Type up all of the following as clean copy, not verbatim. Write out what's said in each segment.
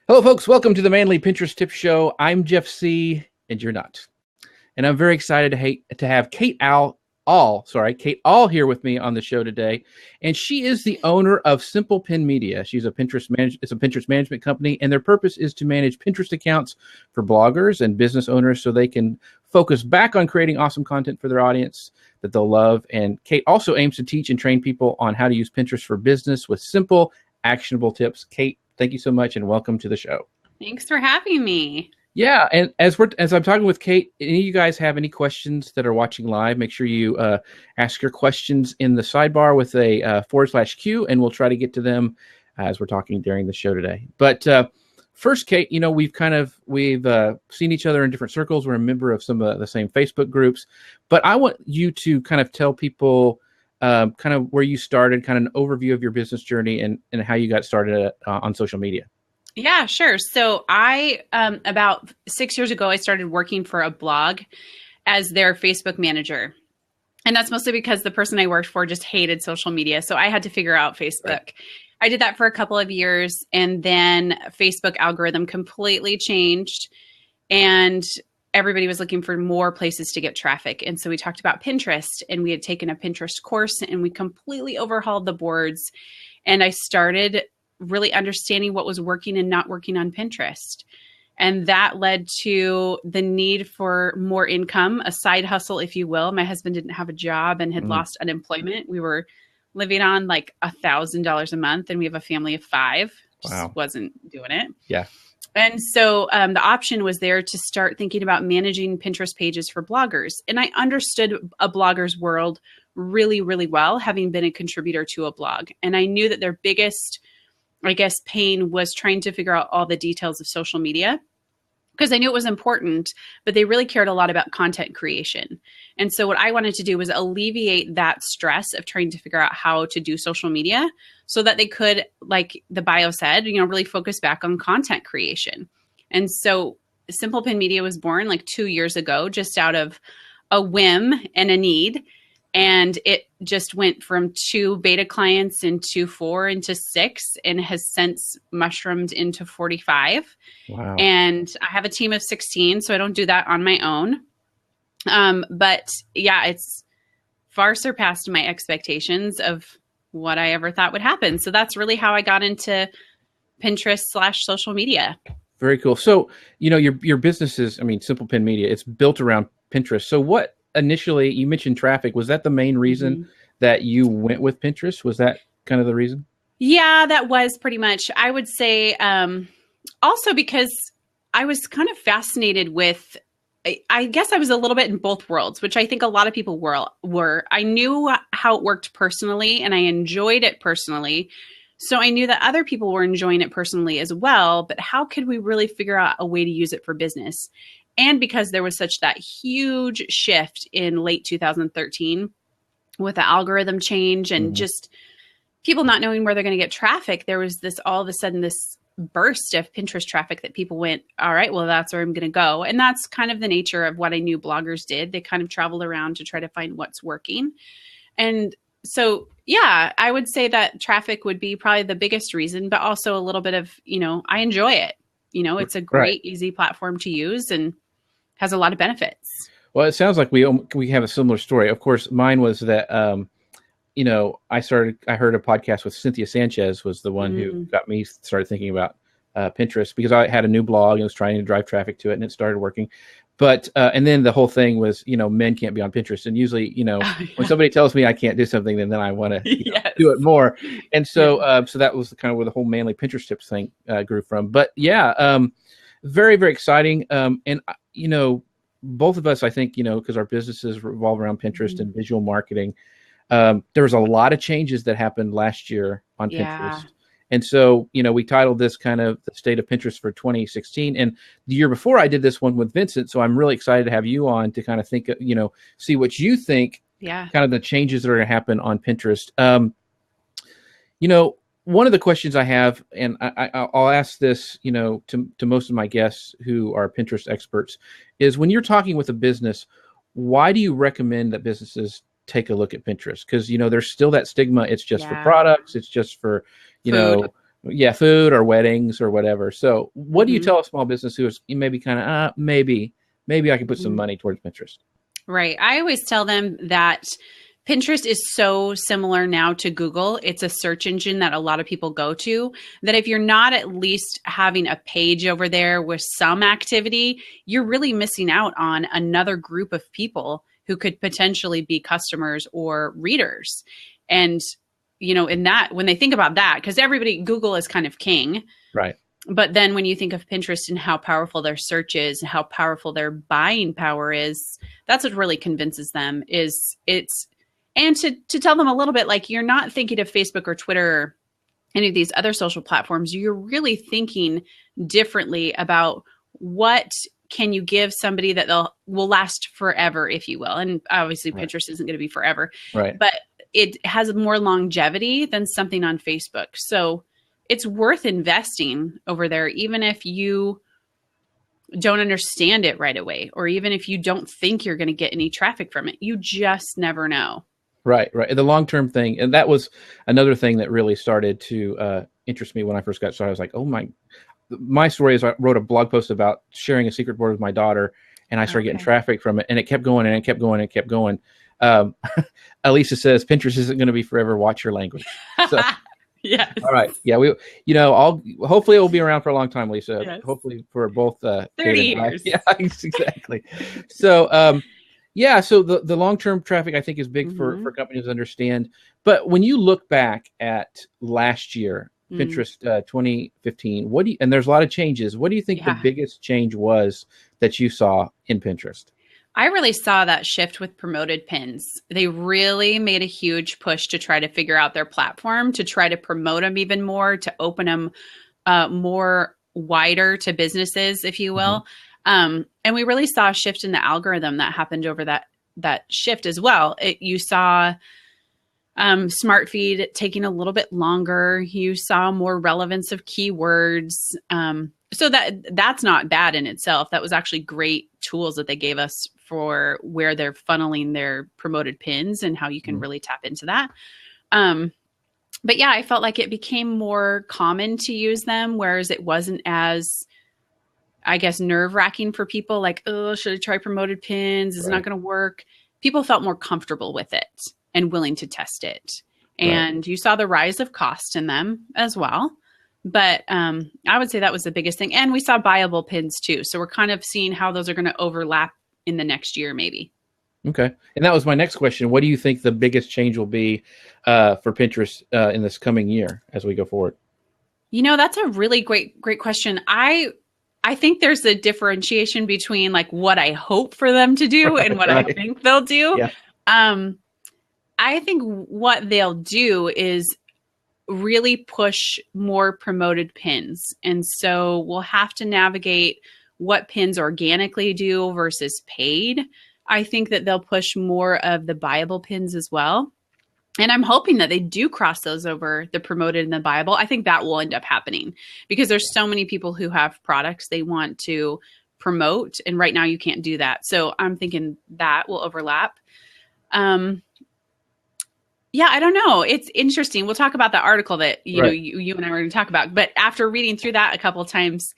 Hello, folks. Welcome to the Manly Pinterest Tip Show. I'm Jeff C., and you're not. And I'm very excited to have Kate Ahl here with me on the show today. And she is the owner of Simple Pin Media. She's it's a Pinterest management company, and their purpose is to manage Pinterest accounts for bloggers and business owners so they can focus back on creating awesome content for their audience that they'll love. And Kate also aims to teach and train people on how to use Pinterest for business with simple, actionable tips. Kate, thank you so much, and welcome to the show. Thanks for having me. Yeah, and as I'm talking with Kate, any of you guys have any questions that are watching live, make sure you ask your questions in the sidebar with a /Q, and we'll try to get to them as we're talking during the show today. But first, Kate, we've seen each other in different circles. We're a member of some of the same Facebook groups, but I want you to kind of tell people kind of where you started, kind of an overview of your business journey and how you got started on social media. Yeah, sure. So I, about 6 years ago, I started working for a blog as their Facebook manager. And that's mostly because the person I worked for just hated social media. So I had to figure out Facebook. Right. I did that for a couple of years, and then Facebook algorithm completely changed, and everybody was looking for more places to get traffic. And so we talked about Pinterest, and we had taken a Pinterest course, and we completely overhauled the boards. And I started really understanding what was working and not working on Pinterest. And that led to the need for more income, a side hustle, if you will. My husband didn't have a job and had lost unemployment. We were living on like $1,000 a month, and we have a family of 5. Just wasn't doing it. Yeah. And so the option was there to start thinking about managing Pinterest pages for bloggers. And I understood a blogger's world really, really well, having been a contributor to a blog. And I knew that their biggest, pain was trying to figure out all the details of social media, because I knew it was important, but they really cared a lot about content creation. And so what I wanted to do was alleviate that stress of trying to figure out how to do social media so that they could, like the bio said, really focus back on content creation. And so Simple Pin Media was born like 2 years ago, just out of a whim and a need. And it just went from 2 beta clients into 4 into 6, and has since mushroomed into 45. Wow. And I have a team of 16, so I don't do that on my own. But yeah, it's far surpassed my expectations of what I ever thought would happen. So that's really how I got into Pinterest/social media. Very cool. So, your business is, Simple Pin Media, it's built around Pinterest. So what initially, you mentioned traffic. Was that the main reason that you went with Pinterest? Was that kind of the reason? Yeah, that was pretty much. I would say also because I was kind of fascinated with, I guess I was a little bit in both worlds, which I think a lot of people were. I knew how it worked personally, and I enjoyed it personally. So I knew that other people were enjoying it personally as well, but how could we really figure out a way to use it for business? And because there was such that huge shift in late 2013 with the algorithm change and just people not knowing where they're going to get traffic, there was this all of a sudden this burst of Pinterest traffic that people went, all right, well, that's where I'm going to go. And that's kind of the nature of what I knew bloggers did. They kind of traveled around to try to find what's working. And so, yeah, I would say that traffic would be probably the biggest reason, but also a little bit of, I enjoy it. It's a great, easy platform to use and has a lot of benefits. Well, it sounds like we have a similar story. Of course, mine was that, I heard a podcast with Cynthia Sanchez was the one who got me started thinking about Pinterest, because I had a new blog and was trying to drive traffic to it, and it started working. But, and then the whole thing was, men can't be on Pinterest. And usually, when somebody tells me I can't do something, then I want to do it more. And so, so that was kind of where the whole Manly Pinterest Tips thing grew from. But yeah, very, very exciting. And, both of us, I think, because our businesses revolve around Pinterest and visual marketing, there was a lot of changes that happened last year on Pinterest. And so, we titled this kind of the state of Pinterest for 2016. And the year before I did this one with Vincent. So I'm really excited to have you on to kind of think, see what you think, kind of the changes that are going to happen on Pinterest. One of the questions I have, and I'll ask this, to most of my guests who are Pinterest experts, is when you're talking with a business, why do you recommend that businesses take a look at Pinterest? Because, there's still that stigma. It's just for products. It's just for, Yeah, food or weddings or whatever. So what do you Mhm. tell a small business who is maybe kind of, maybe I can put some Mhm. money towards Pinterest? Right. I always tell them that Pinterest is so similar now to Google. It's a search engine that a lot of people go to. That if you're not at least having a page over there with some activity, you're really missing out on another group of people who could potentially be customers or readers. And, in that, when they think about that, because Google is kind of king. Right. But then when you think of Pinterest and how powerful their search is, how powerful their buying power is, that's what really convinces them and to tell them a little bit, like, you're not thinking of Facebook or Twitter or any of these other social platforms. You're really thinking differently about what can you give somebody that will last forever, if you will. And obviously Right. Pinterest isn't going to be forever, Right. but it has more longevity than something on Facebook. So it's worth investing over there, even if you don't understand it right away, or even if you don't think you're going to get any traffic from it. You just never know. Right. The long-term thing. And that was another thing that really started to interest me when I first got started. I was like, oh my story is I wrote a blog post about sharing a secret board with my daughter, and I started getting traffic from it, and it kept going and it kept going and it kept going. Elisa says Pinterest isn't going to be forever. Watch your language. So, yes. All right. Yeah. Hopefully it will be around for a long time, Lisa. Yes. Hopefully for both 30 years. Yeah, exactly. So, yeah, so the long-term traffic I think is big for companies to understand. But when you look back at last year, Pinterest 2015, and there's a lot of changes. What do you think the biggest change was that you saw in Pinterest? I really saw that shift with promoted pins. They really made a huge push to try to figure out their platform, to try to promote them even more, to open them more wider to businesses, if you will. And we really saw a shift in the algorithm that happened over that shift as well. You saw Smart Feed taking a little bit longer. You saw more relevance of keywords. So that's not bad in itself. That was actually great tools that they gave us for where they're funneling their promoted pins and how you can really tap into that. But yeah, I felt like it became more common to use them, whereas it wasn't as, I guess, nerve-wracking for people. Like, oh, should I try promoted pins? Is it not going to work? People felt more comfortable with it and willing to test it. And you saw the rise of cost in them as well. But I would say that was the biggest thing. And we saw buyable pins too. So we're kind of seeing how those are going to overlap in the next year, maybe. Okay. And that was my next question. What do you think the biggest change will be for Pinterest in this coming year as we go forward? That's a really great question. I think there's a differentiation between like what I hope for them to do and what I think they'll do. Yeah. I think what they'll do is really push more promoted pins. And so we'll have to navigate what pins organically do versus paid. I think that they'll push more of the buyable pins as well. And I'm hoping that they do cross those over, the promoted and the buyable. I think that will end up happening because there's so many people who have products they want to promote. And right now you can't do that. So I'm thinking that will overlap. Yeah, I don't know. It's interesting. We'll talk about the article that you and I were going to talk about. But after reading through that a couple of times,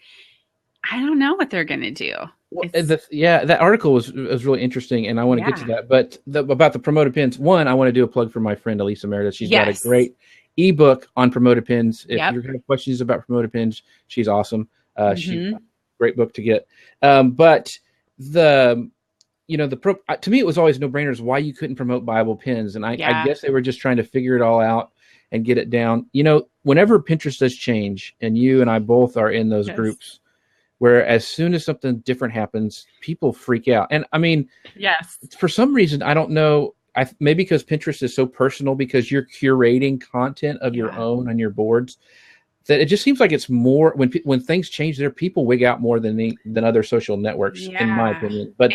I don't know what they're going to do. Well, that article was really interesting, and I want to get to that. But about the promoted pins, one, I want to do a plug for my friend Elisa Meredith. She's got a great ebook on promoted pins. If you're going to have questions about promoted pins, she's awesome. She's a great book to get. But to me, it was always no-brainers why you couldn't promote buyable pins, and I guess they were just trying to figure it all out and get it down. Whenever Pinterest does change, and you and I both are in those groups, where as soon as something different happens, people freak out. And I mean, for some reason, I don't know, maybe because Pinterest is so personal because you're curating content of your own on your boards, that it just seems like it's more when things change there, people wig out more than other social networks, in my opinion. But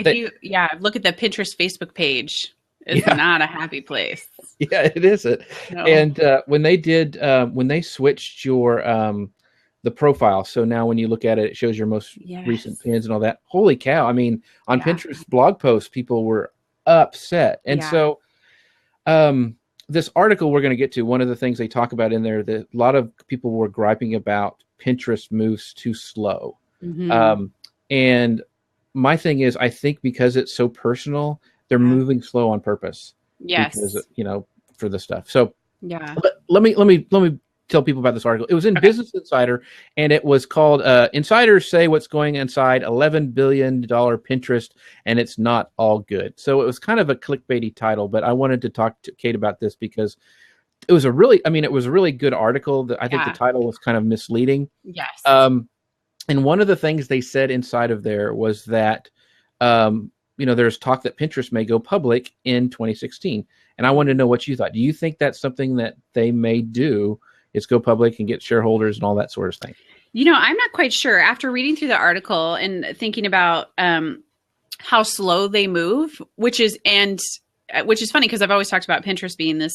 look at the Pinterest Facebook page. It's not a happy place. Yeah, it isn't. No. And when they switched your the profile, so now when you look at it, it shows your most recent pins and all that. Holy cow! I mean, on Pinterest blog posts, people were upset, and so the this article we're going to get to, one of the things they talk about in there that a lot of people were griping about Pinterest moves too slow. Mm-hmm. And my thing is, I think because it's so personal, they're moving slow on purpose. Yes. Because, for the stuff. So yeah. Let me tell people about this article. It was in Business Insider, and it was called "Insiders Say What's Going Inside $11 Billion Pinterest, and It's Not All Good." So it was kind of a clickbaity title, but I wanted to talk to Kate about this because it was a really good article. I think the title was kind of misleading. Yes. And one of the things they said inside of there was that, there's talk that Pinterest may go public in 2016. And I wanted to know what you thought. Do you think that's something that they may do, is go public and get shareholders and all that sort of thing? I'm not quite sure. After reading through the article and thinking about how slow they move, which is funny because I've always talked about Pinterest being this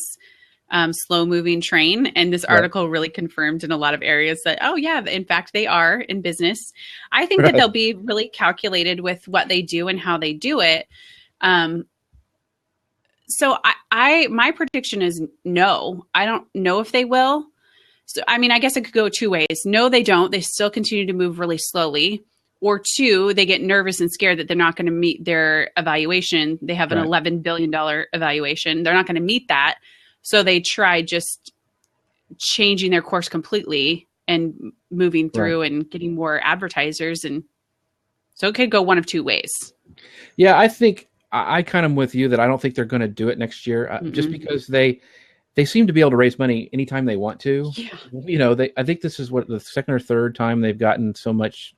slow moving train. And this article really confirmed in a lot of areas that, oh yeah, in fact, they are in business. I think that they'll be really calculated with what they do and how they do it. So my prediction is no. I don't know if they will. So, I mean, I guess it could go two ways. No, they don't. They still continue to move really slowly. Or two, they get nervous and scared that they're not going to meet their evaluation. They have an $11 billion evaluation. They're not going to meet that. So they try just changing their course completely and moving through and getting more advertisers. And so it could go one of two ways. Yeah, I think I kind of with you that I don't think they're going to do it next year just because they seem to be able to raise money anytime they want to. Yeah. I think this is the second or third time they've gotten so much,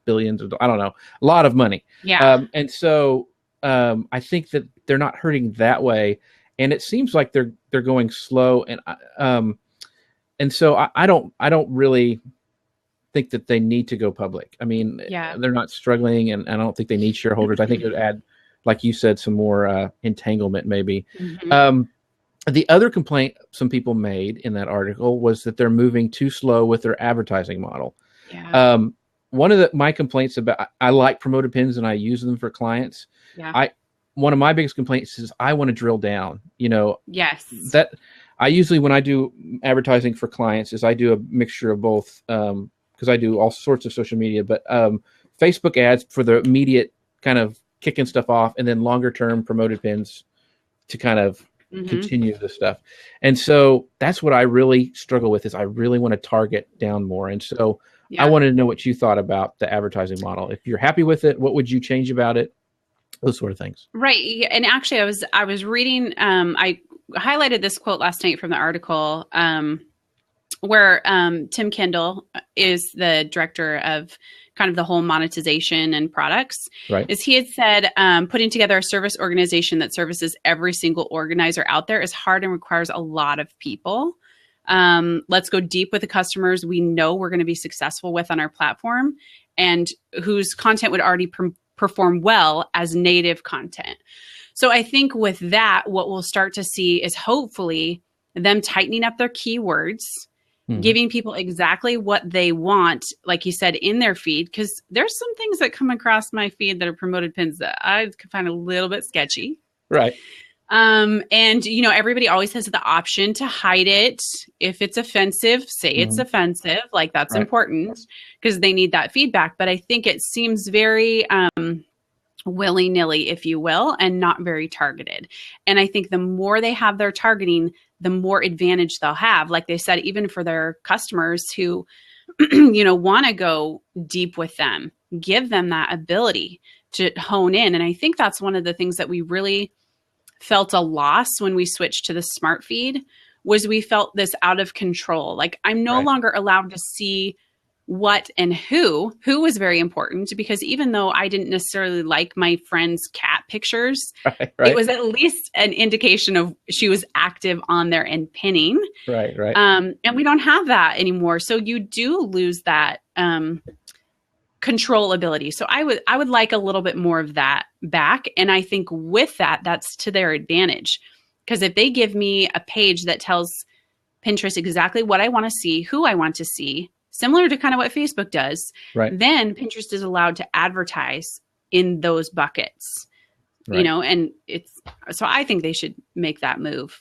billions of, I don't know, a lot of money. Yeah. And so I think that they're not hurting that way. And it seems like they're going slow. And so I don't really think that they need to go public. I mean, they're not struggling, and I don't think they need shareholders. I think it would add, like you said, some more entanglement maybe. Mm-hmm. The other complaint some people made in that article was that they're moving too slow with their advertising model. Yeah. One of my complaints about, I like Promoted Pins and I use them for clients. Yeah. One of my biggest complaints is I want to drill down, Yes. That I usually, when I do advertising for clients, is I do a mixture of both, because I do all sorts of social media, but Facebook ads for the immediate kind of kicking stuff off, and then longer term Promoted Pins to kind of continue the stuff. And so that's what I really struggle with, is I really want to target down more. And so I wanted to know what you thought about the advertising model. If you're happy with it, what would you change about it? Those sort of things. Right. And actually I was reading, I highlighted this quote last night from the article where Tim Kendall is the director of kind of the whole monetization and products. Right. Is he had said, putting together a service organization that services every single organizer out there is hard and requires a lot of people. Let's go deep with the customers we know we're going to be successful with on our platform and whose content would already perform well as native content. So I think with that, what we'll start to see is hopefully them tightening up their keywords, giving people exactly what they want, like you said, in their feed, because there's some things that come across my feed that are Promoted Pins that I could find a little bit sketchy. Right. And, everybody always has the option to hide it. If it's offensive, say it's offensive. Like that's important because they need that feedback. But I think it seems very willy-nilly, if you will, and not very targeted. And I think the more they have their targeting, the more advantage they'll have. Like they said, even for their customers who, want to go deep with them, give them that ability to hone in. And I think that's one of the things that we really felt a loss when we switched to the smart feed, was we felt this out of control. Like I'm no longer allowed to see what and who was very important, because even though I didn't necessarily like my friend's cat pictures, it was at least an indication of she was active on there and pinning. Right. And we don't have that anymore. So you do lose that control ability. So I would like a little bit more of that back. And I think with that, that's to their advantage. Because if they give me a page that tells Pinterest exactly what I want to see, who I want to see, similar to kind of what Facebook does, then Pinterest is allowed to advertise in those buckets, and so I think they should make that move.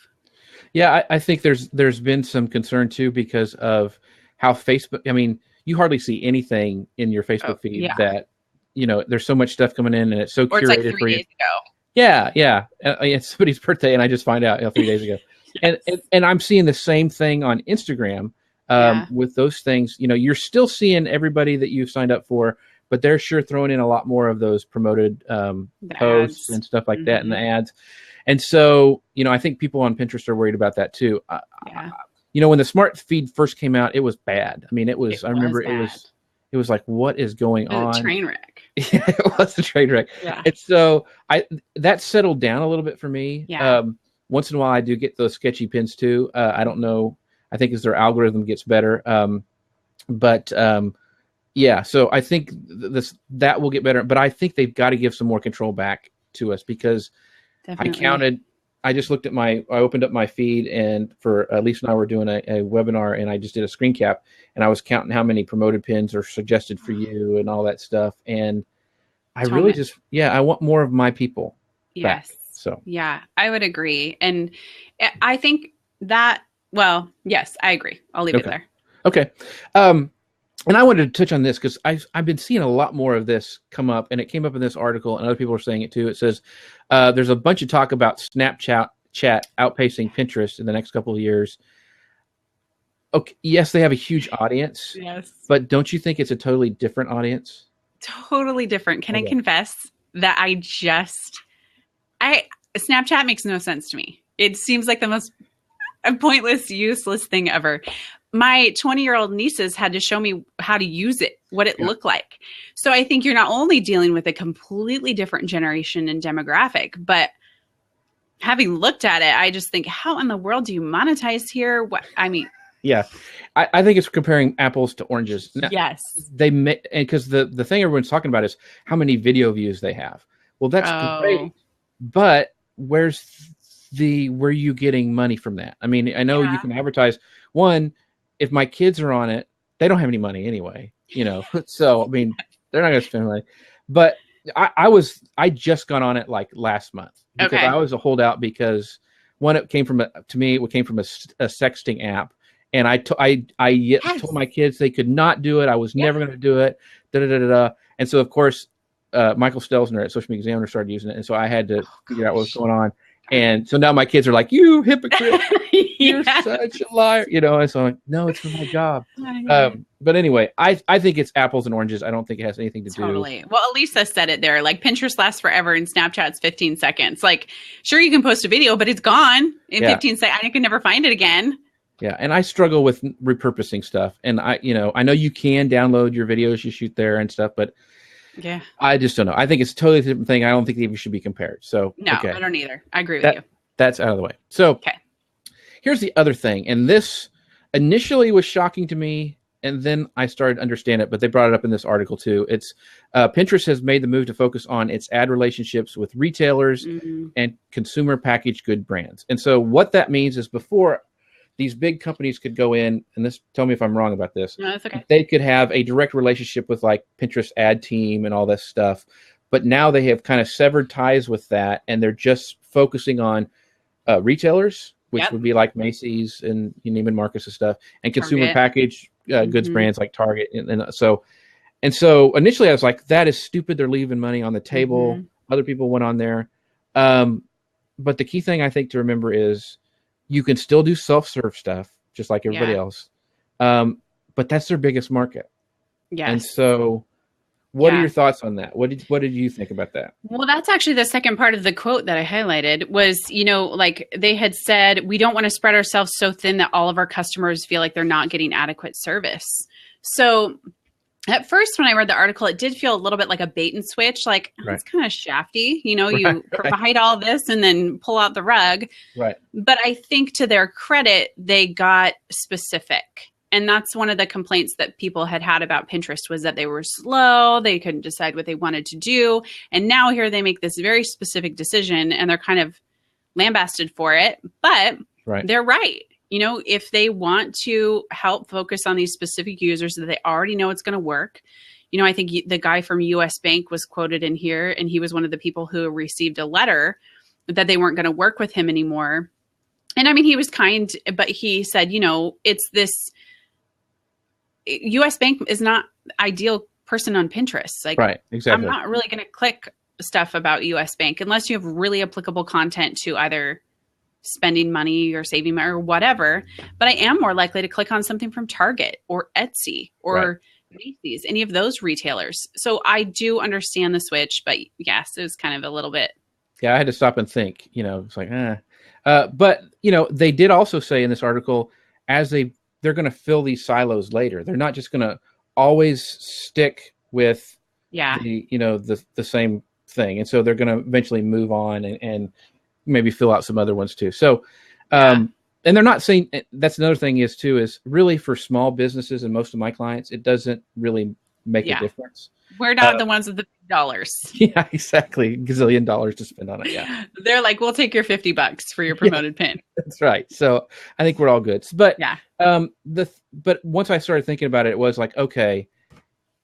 Yeah, I think there's been some concern too because of how Facebook. I mean, you hardly see anything in your Oh, Facebook feed yeah. that there's so much stuff coming in and it's so Or it's like curated for 3 you. days ago. Yeah, yeah. It's somebody's birthday, and I just find out 3 days ago, and, Yes. and I'm seeing the same thing on Instagram Yeah. with those things. You're still seeing everybody that you've signed up for, but they're sure throwing in a lot more of those promoted The posts ads. and stuff like that, and the Mhm. ads. And so, I think people on Pinterest are worried about that too. Yeah. When the smart feed first came out, it was bad. I mean, it was. It I was remember bad. it was like, what is going A on? train wreck. Yeah, it was a train wreck. Yeah. And so that settled down a little bit for me. Yeah. Once in a while, I do get those sketchy pins too. I don't know. I think as their algorithm gets better. But yeah, so I think that will get better. But I think they've got to give some more control back to us because Definitely. I just looked at I opened up my feed, and for Lisa and I were doing a webinar, and I just did a screen cap, and I was counting how many promoted pins are suggested for you and all that stuff. And I really I want more of my people back. Yes. So yeah, I would agree. And I think that, well, yes, I agree. I'll leave it there. Okay. And I wanted to touch on this because I've been seeing a lot more of this come up, and it came up in this article, and other people are saying it too. It says there's a bunch of talk about Snapchat outpacing Pinterest in the next couple of years. Okay, yes, they have a huge audience. Yes. But don't you think it's a totally different audience? Totally different. Can I confess that Snapchat makes no sense to me. It seems like the most pointless, useless thing ever. My 20-year-old nieces had to show me how to use it, what it looked like. So I think you're not only dealing with a completely different generation and demographic, but having looked at it, I just think, how in the world do you monetize here? Yeah, I think it's comparing apples to oranges. Now, yes. Because the thing everyone's talking about is how many video views they have. Well, that's great, but where are you getting money from that? I mean, I know you can advertise. One, if my kids are on it, they don't have any money anyway, so I mean, they're not going to spend money. But I just got on it like last month because I was a holdout because one, it came from a sexting app. And I told my kids they could not do it. I was never going to do it. And so, of course, Michael Stelzner at Social Media Examiner started using it. And so I had to figure out what was going on. And so now my kids are like, you hypocrite. You're such a liar. And so I'm like, no, it's for my job. But anyway, I think it's apples and oranges. I don't think it has anything to do. Totally. Well, Elisa said it there. Like Pinterest lasts forever and Snapchat's 15 seconds. Like, sure, you can post a video, but it's gone in 15 seconds. I can never find it again. Yeah, and I struggle with repurposing stuff, and I know you can download your videos you shoot there and stuff, but I just don't know. I think it's a totally different thing. I don't think they even should be compared. So no, I don't either. I agree with you. That's out of the way. So here's the other thing, and this initially was shocking to me, and then I started to understand it. But they brought it up in this article too. It's Pinterest has made the move to focus on its ad relationships with retailers and consumer packaged good brands, and so what that means is before, these big companies could go in, and tell me if I'm wrong about this. No, that's okay. They could have a direct relationship with like Pinterest ad team and all this stuff. But now they have kind of severed ties with that, and they're just focusing on retailers, which would be like Macy's and Neiman Marcus and stuff, and consumer packaged goods brands like Target. And so initially I was like, that is stupid. They're leaving money on the table. Other people went on there. But the key thing I think to remember is, you can still do self-serve stuff just like everybody else. But that's their biggest market. Yes. And so what are your thoughts on that? What did you think about that? Well, that's actually the second part of the quote that I highlighted was, like they had said, we don't want to spread ourselves so thin that all of our customers feel like they're not getting adequate service. So at first, when I read the article, it did feel a little bit like a bait and switch. Like, it's kind of shafty. You provide all this and then pull out the rug. Right. But I think to their credit, they got specific. And that's one of the complaints that people had about Pinterest was that they were slow. They couldn't decide what they wanted to do. And now here they make this very specific decision and they're kind of lambasted for it. But they're right. If they want to help focus on these specific users that they already know it's going to work. I think the guy from US Bank was quoted in here, and he was one of the people who received a letter that they weren't going to work with him anymore And I mean, he was kind, but he said, it's this US Bank is not ideal person on Pinterest. Like, Right. Exactly. I'm not really going to click stuff about US Bank unless you have really applicable content to either spending money or saving money or whatever. But I am more likely to click on something from Target or Etsy or Macy's, any of those retailers. So I do understand the switch, but yes, it was kind of a little bit. Yeah, I had to stop and think, it's like, but, they did also say in this article, as they're going to fill these silos later. They're not just going to always stick with the same thing. And so they're going to eventually move on and maybe fill out some other ones too. So, and they're not saying, that's another thing is really for small businesses and most of my clients, it doesn't really make a difference. We're not the ones with the dollars. Yeah, exactly. Gazillion dollars to spend on it. Yeah. They're like, we'll take your $50 for your promoted pin. That's right. So I think we're all good. But but once I started thinking about it, it was like, okay,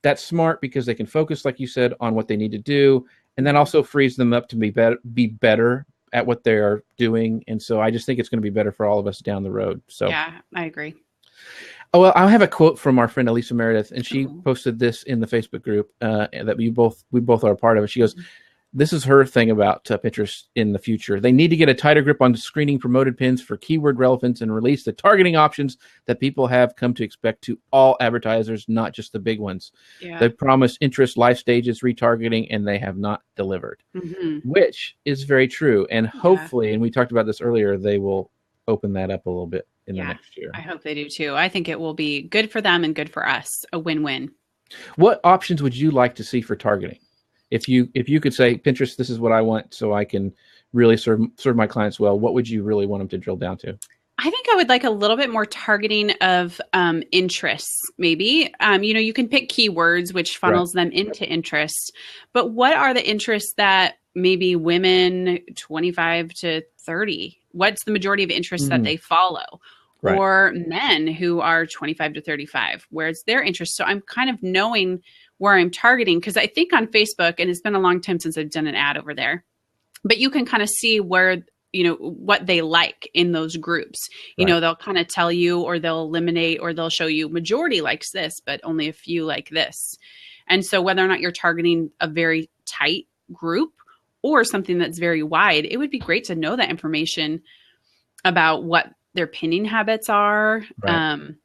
that's smart because they can focus, like you said, on what they need to do. And then also frees them up to be better at what they are doing. And so I just think it's going to be better for all of us down the road. So yeah, I agree. Oh, well, I have a quote from our friend Elisa Meredith, and she posted this in the Facebook group that we both are a part of it. She goes, this is her thing about Pinterest in the future. They need to get a tighter grip on screening promoted pins for keyword relevance and release the targeting options that people have come to expect to all advertisers, not just the big ones. Yeah. They promised interest, life stages, retargeting, and they have not delivered, which is very true. And hopefully, and we talked about this earlier, they will open that up a little bit in the next year. I hope they do too. I think it will be good for them and good for us. A win-win. What options would you like to see for targeting? If you could say, Pinterest, this is what I want so I can really serve my clients well, what would you really want them to drill down to? I think I would like a little bit more targeting of interests, maybe. You can pick keywords, which funnels them into interests. But what are the interests that maybe women 25 to 30, what's the majority of interests that they follow? Right. Or men who are 25 to 35, where's their interest? So I'm kind of knowing where I'm targeting, because I think on Facebook, and it's been a long time since I've done an ad over there, but you can kind of see where, what they like in those groups. Right. They'll kind of tell you, or they'll eliminate, or they'll show you majority likes this, but only a few like this. And so whether or not you're targeting a very tight group or something that's very wide, it would be great to know that information about what their pinning habits are. Right.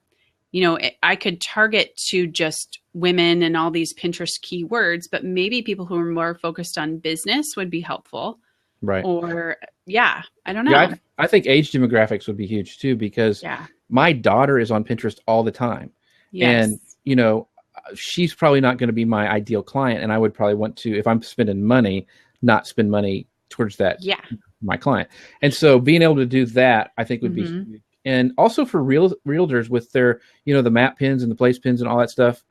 I could target to just women and all these Pinterest keywords, but maybe people who are more focused on business would be helpful. Right. Or, I don't know. Yeah, I think age demographics would be huge too, because my daughter is on Pinterest all the time. Yes. And, she's probably not going to be my ideal client. And I would probably want to, if I'm spending money, not spend money towards that. Yeah. My client. And so being able to do that, I think would be, and also for realtors with their, the map pins and the place pins and all that stuff,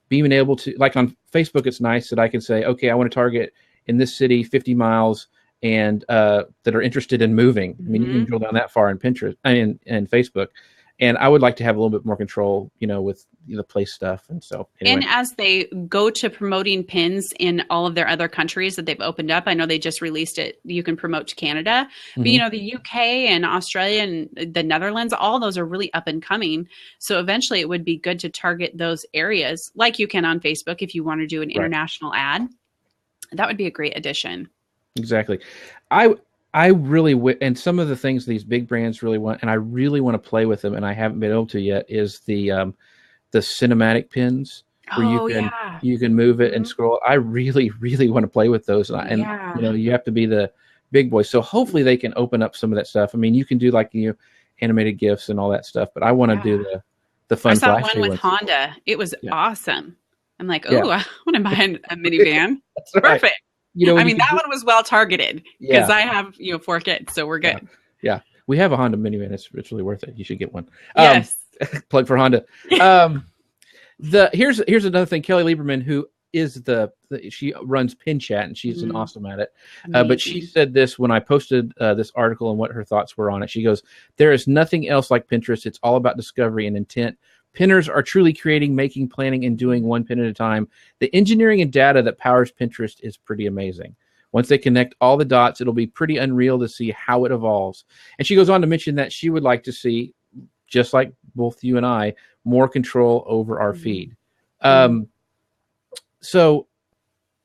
being able to, like on Facebook, it's nice that I can say, okay, I want to target in this city 50 miles and that are interested in moving. I mean, you can drill down that far in Pinterest and Facebook. And I would like to have a little bit more control, with the place stuff. And so, anyway. And as they go to promoting pins in all of their other countries that they've opened up, I know they just released it. You can promote to Canada, but the UK and Australia and the Netherlands, all those are really up and coming. So eventually it would be good to target those areas like you can on Facebook if you want to do an international ad. That would be a great addition. Exactly. I really and some of the things these big brands really want, and I really want to play with them, and I haven't been able to yet, is the cinematic pins where you can move it and scroll. I really, really want to play with those, and you have to be the big boy. So hopefully they can open up some of that stuff. I mean, you can do like animated GIFs and all that stuff, but I want to do the fun. I saw one with Honda. It was awesome. I'm like, I want to buy a minivan. That's right. Perfect. That one was well targeted because I have, 4 kids, so we're good. Yeah. We have a Honda minivan. It's really worth it. You should get one. Yes. Plug for Honda. Here's another thing. Kelly Lieberman, who is she runs Pin Chat, and she's an awesome at it. But she said this when I posted this article and what her thoughts were on it. She goes, "There is nothing else like Pinterest. It's all about discovery and intent. Pinners are truly creating, making, planning, and doing one pin at a time. The engineering and data that powers Pinterest is pretty amazing. Once they connect all the dots, it'll be pretty unreal to see how it evolves. And she goes on to mention that she would like to see, just like both you and I, more control over our feed. So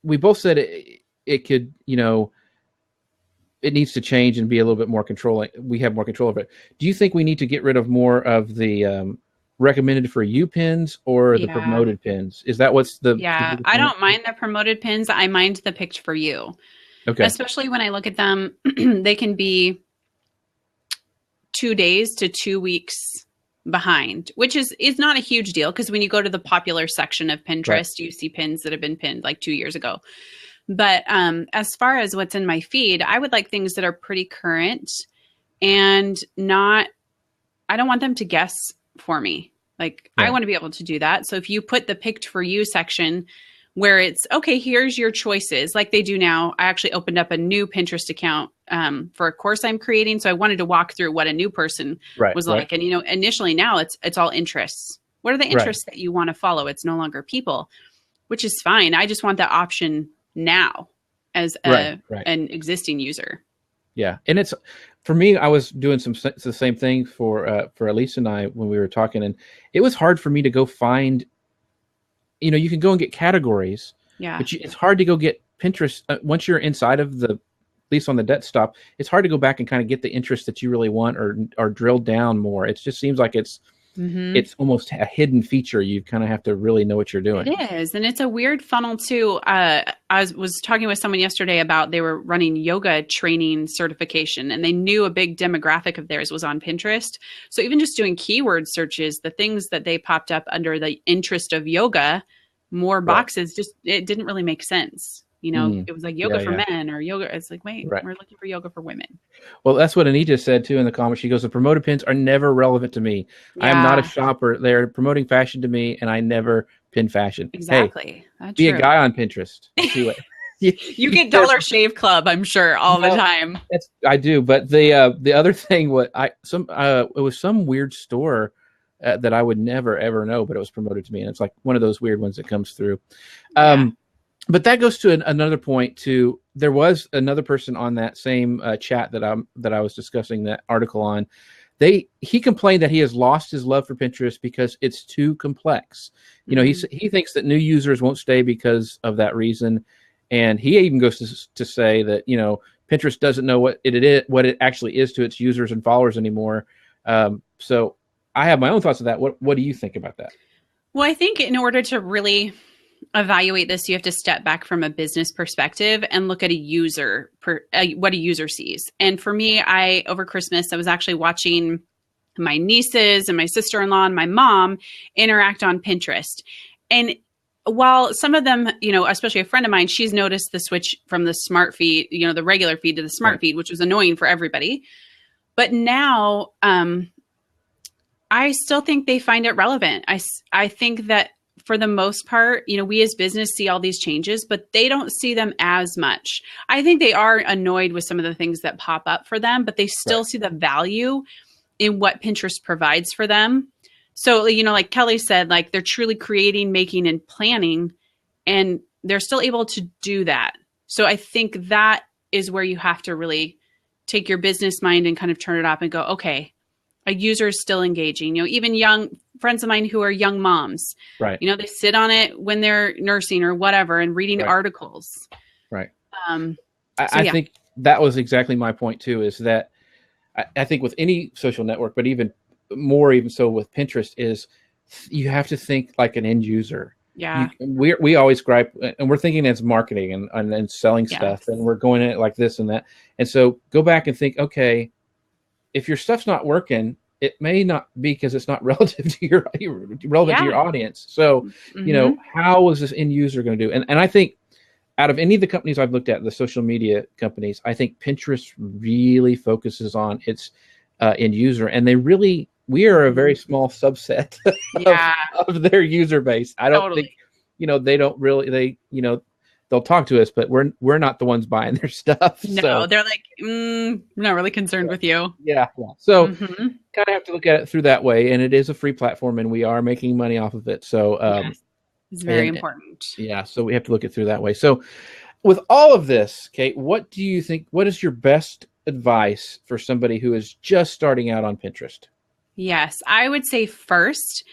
we both said it could, it needs to change and be a little bit more controlling. We have more control over it. Do you think we need to get rid of more of the recommended for you pins or the promoted pins? Is that what's the... Yeah, I don't mind the promoted pins. I mind the picked for you. Okay. Especially when I look at them, they can be 2 days to 2 weeks behind, which is not a huge deal, because when you go to the popular section of Pinterest, right, you see pins that have been pinned like 2 years ago. But as far as what's in my feed, I would like things that are pretty current and not, I don't want them to guess for me. Like, I want to be able to do that. So if you put the picked for you section where it's, okay, here's your choices, like they do now. I actually opened up a new Pinterest account for a course I'm creating. So I wanted to walk through what a new person was like. And, initially now it's all interests. What are the interests that you want to follow? It's no longer people, which is fine. I just want that option now as an existing user. Yeah. And it's, for me, I was doing the same thing for Elise and I when we were talking, and it was hard for me to go find, you can go and get categories, but it's hard to go get Pinterest. Once you're inside of at least on the desktop, it's hard to go back and kind of get the interest that you really want or drill down more. It just seems like it's almost a hidden feature. You kind of have to really know what you're doing. It is. And it's a weird funnel too. I was talking with someone yesterday about, they were running yoga training certification, and they knew a big demographic of theirs was on Pinterest. So even just doing keyword searches, the things that they popped up under the interest of yoga, more boxes, just, it didn't really make sense. It was like yoga for men or yoga. It's like, wait, we're looking for yoga for women. Well, that's what Anita said too in the comments. She goes, the promoted pins are never relevant to me. I am not a shopper. They're promoting fashion to me, and I never pin fashion. Exactly. Hey, be a guy on Pinterest. See what you get Dollar Shave Club, I'm sure, all the time. I do. But the other thing, it was some weird store that I would never ever know, but it was promoted to me, and it's like one of those weird ones that comes through. But that goes to another point too. There was another person on that same chat that I was discussing that article on. He complained that he has lost his love for Pinterest because it's too complex. He thinks that new users won't stay because of that reason, and he even goes to say that Pinterest doesn't know what it actually is to its users and followers anymore. So I have my own thoughts of that. What do you think about that? Well, I think in order to really evaluate this, you have to step back from a business perspective and look at what a user sees. And for me, over Christmas, I was actually watching my nieces and my sister-in-law and my mom interact on Pinterest. And while some of them, especially a friend of mine, she's noticed the switch from the smart feed, the regular feed to the smart feed, which was annoying for everybody. But now, I still think they find it relevant. I think that for the most part, we as business see all these changes, but they don't see them as much. I think they are annoyed with some of the things that pop up for them, but they still see the value in what Pinterest provides for them. So, like Kelly said, like they're truly creating, making, and planning, and they're still able to do that. So I think that is where you have to really take your business mind and kind of turn it up and go, okay, a user is still engaging. Even young friends of mine who are young moms, right? They sit on it when they're nursing or whatever and reading articles. Right. I think that was exactly my point too, is that I think with any social network, but even so with Pinterest, is you have to think like an end user. Yeah. We always gripe, and we're thinking as marketing and selling stuff, and we're going in it like this and that. And so go back and think, okay, if your stuff's not working, it may not be because it's not relative to your to your audience. So, how is this end user going to do? And I think out of any of the companies I've looked at, the social media companies, I think Pinterest really focuses on its end user, and we are a very small subset of their user base. I don't think, they don't really, they'll talk to us, but we're not the ones buying their stuff. No, so they're like, not really concerned with you. Yeah. So kind of have to look at it through that way. And it is a free platform, and we are making money off of it. So it's very important. Yeah. So we have to look at it through that way. So with all of this, Kate, what do you think? What is your best advice for somebody who is just starting out on Pinterest? Yes, I would say first,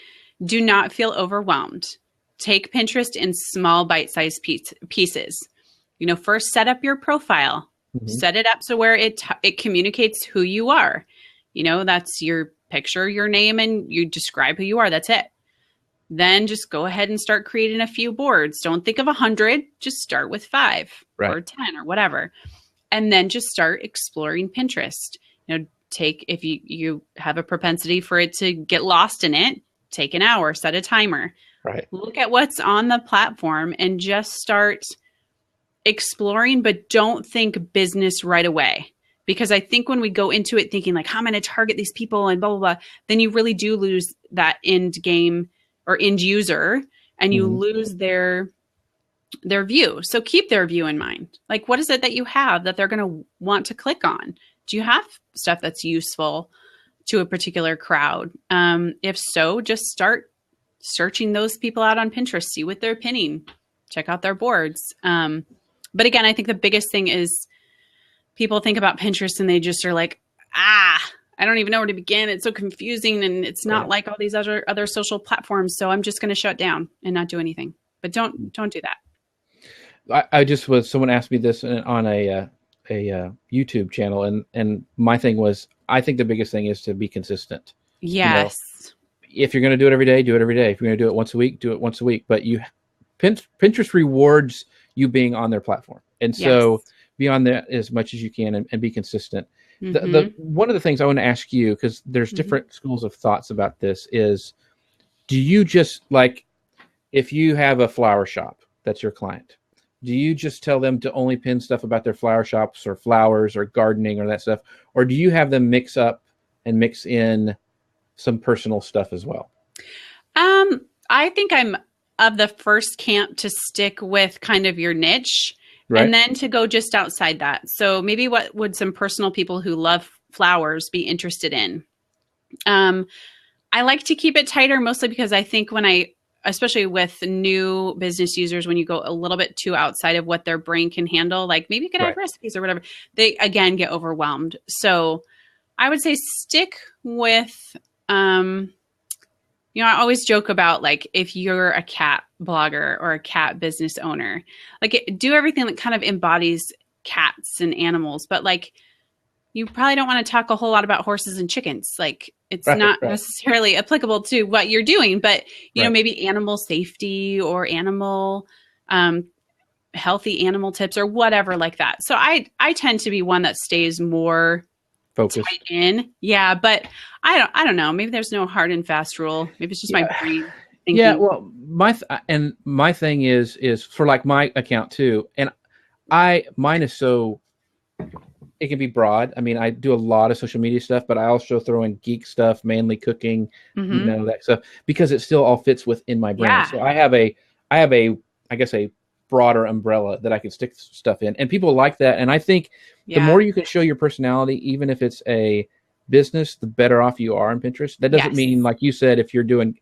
do not feel overwhelmed. Take Pinterest in small bite-sized pieces. First set up your profile. Set it up so where it communicates who you are. That's your picture, your name, and you describe who you are. That's it. Then just go ahead and start creating a few boards. Don't think of 100. Just start with 5 or 10 or whatever. And then just start exploring Pinterest. If you have a propensity for it to get lost in it, take an hour, set a timer. Right. Look at what's on the platform and just start exploring, but don't think business right away. Because I think when we go into it thinking like, how am I going to target these people and blah, blah, blah, then you really do lose that end game or end user, and you lose their view. So keep their view in mind. Like, what is it that you have that they're going to want to click on? Do you have stuff that's useful to a particular crowd? If so, just start searching those people out on Pinterest, see what they're pinning, check out their boards. But again, I think the biggest thing is people think about Pinterest and they just are like, I don't even know where to begin. It's so confusing and it's not like all these other social platforms. So I'm just going to shut down and not do anything. But don't do that. I just was, someone asked me this on a YouTube channel, and my thing was, I think the biggest thing is to be consistent. Yes. If you're going to do it every day, do it every day. If you're going to do it once a week, do it once a week. But Pinterest rewards you being on their platform. And so be on there as much as you can and be consistent. One of the things I want to ask you, because there's different schools of thoughts about this, is do you just, like, if you have a flower shop that's your client, do you just tell them to only pin stuff about their flower shops or flowers or gardening or that stuff? Or do you have them mix up and mix in some personal stuff as well? I think I'm of the first camp to stick with kind of your niche. Right. And then to go just outside that. So maybe what would some personal people who love flowers be interested in? I like to keep it tighter, mostly because I think especially with new business users, when you go a little bit too outside of what their brain can handle, like maybe you could add recipes or whatever, they again get overwhelmed. So I would say stick with, I always joke about, like, if you're a cat blogger or a cat business owner, like, do everything that kind of embodies cats and animals, but like, you probably don't want to talk a whole lot about horses and chickens. Like, it's not necessarily applicable to what you're doing, but maybe animal safety or animal, healthy animal tips or whatever like that. So I tend to be one that stays more focused in. Yeah. But I don't know. Maybe there's no hard and fast rule. Maybe it's just my brain thinking. Yeah. Well, my thing is for, like, my account too. And mine is so, it can be broad. I mean, I do a lot of social media stuff, but I also throw in geek stuff, mainly cooking, that stuff, because it still all fits within my brand. Yeah. So I have a, I guess, a broader umbrella that I can stick stuff in, and people like that. And I think the more you can show your personality, even if it's a business, the better off you are on Pinterest. That doesn't mean, like you said, if you're doing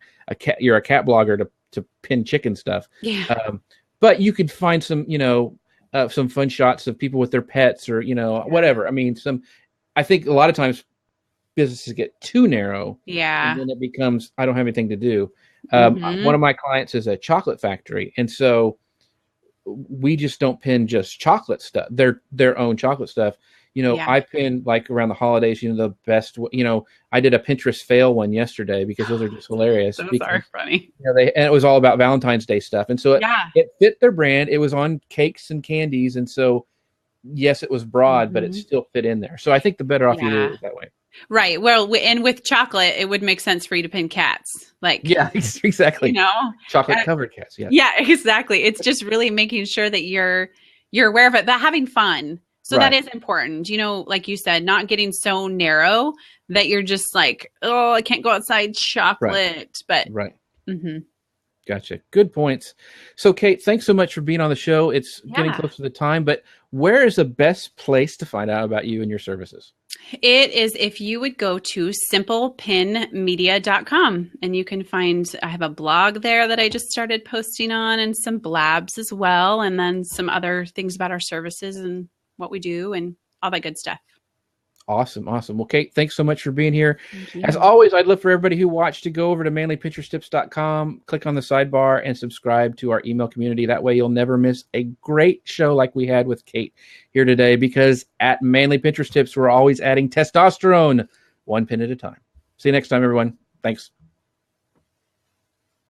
you're a cat blogger to pin chicken stuff. Yeah. But you could find some, some fun shots of people with their pets or, whatever. I mean, I think a lot of times businesses get too narrow. Yeah. And then it becomes, I don't have anything to do. One of my clients is a chocolate factory. And so we just don't pin just chocolate stuff, their own chocolate stuff. I pin, like, around the holidays, the best, I did a Pinterest fail one yesterday because those are just hilarious. Those are funny. And it was all about Valentine's Day stuff. And so it fit their brand. It was on cakes and candies. And so, yes, it was broad, but it still fit in there. So I think the better off you do it that way. Right. Well, and with chocolate, it would make sense for you to pin cats. Like, yeah, exactly. Chocolate covered cats. Yeah. Yeah, exactly. It's just really making sure that you're aware of it, but having fun. So that is important. Like you said, not getting so narrow that you're just like, oh, I can't go outside chocolate. But Gotcha. Good points. So, Kate, thanks so much for being on the show. It's getting close to the time, but where is the best place to find out about you and your services? It is if you would go to simplepinmedia.com, and you can find, I have a blog there that I just started posting on, and some blabs as well, and then some other things about our services and what we do and all that good stuff. Awesome. Well, Kate, thanks so much for being here. As always, I'd love for everybody who watched to go over to manlypinteresttips.com, click on the sidebar, and subscribe to our email community. That way you'll never miss a great show like we had with Kate here today, because at Manly Pinterest Tips, we're always adding testosterone one pin at a time. See you next time, everyone. Thanks.